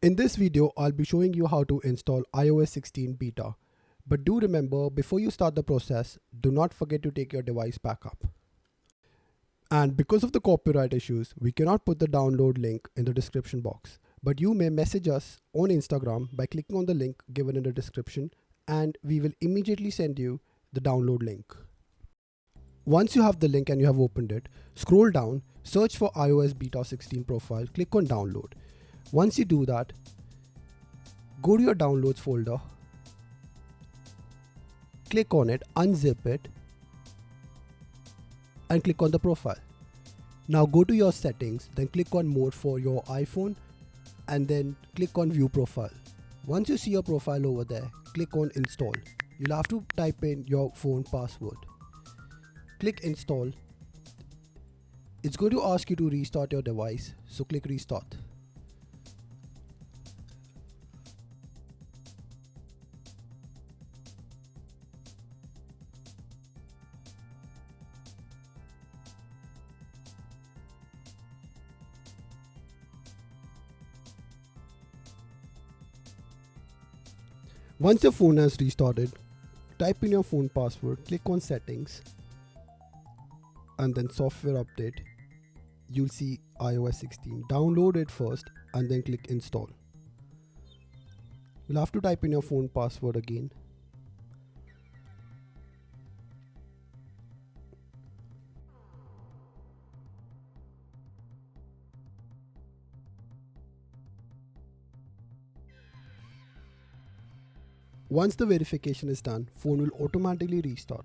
In this video, I'll be showing you how to install iOS 16 beta. But do remember, before you start the process, do not forget to take your device backup. And because of the copyright issues, we cannot put the download link in the description box. But you may message us on Instagram by clicking on the link given in the description, and we will immediately send you the download link. Once you have the link and you have opened it, scroll down, search for iOS beta 16 profile, click on download. Once you do that, go to your downloads folder, click on it, unzip it, and click on the profile. Now go to your settings, then click on more for your iPhone, and then click on view profile. Once you see your profile over there, click on install. You'll have to type in your phone password. Click install. It's going to ask you to restart your device, so click restart. Once your phone has restarted, type in your phone password, click on settings, and then software update. You'll see iOS 16. Download it first and then click install. You'll have to type in your phone password again. Once the verification is done, phone will automatically restart.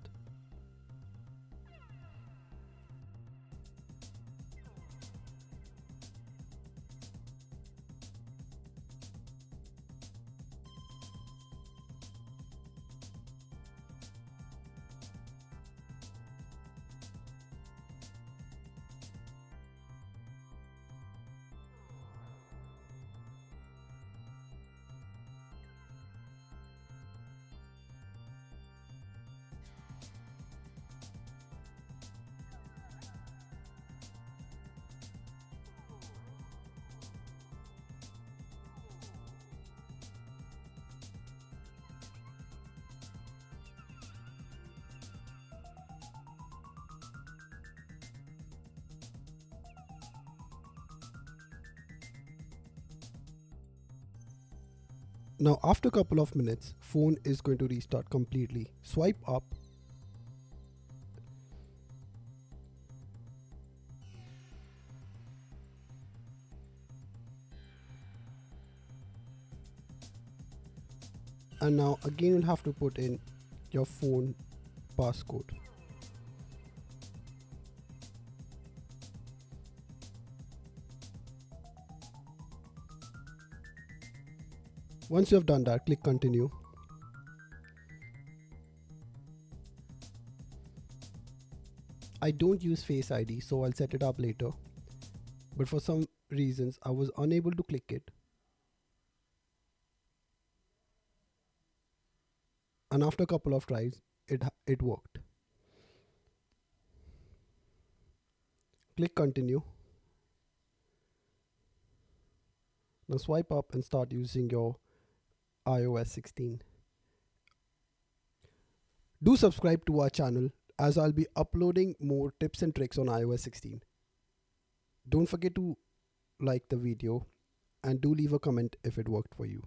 Now after a couple of minutes, phone is going to restart completely. Swipe up. And now again you'll have to put in your phone passcode. Once you have done that, click continue. I don't use Face ID, so I'll set it up later. But for some reasons, I was unable to click it. And after a couple of tries, it worked. Click continue. Now swipe up and start using your iOS 16. Do subscribe to our channel as I'll be uploading more tips and tricks on iOS 16. Don't forget to like the video and do leave a comment if it worked for you.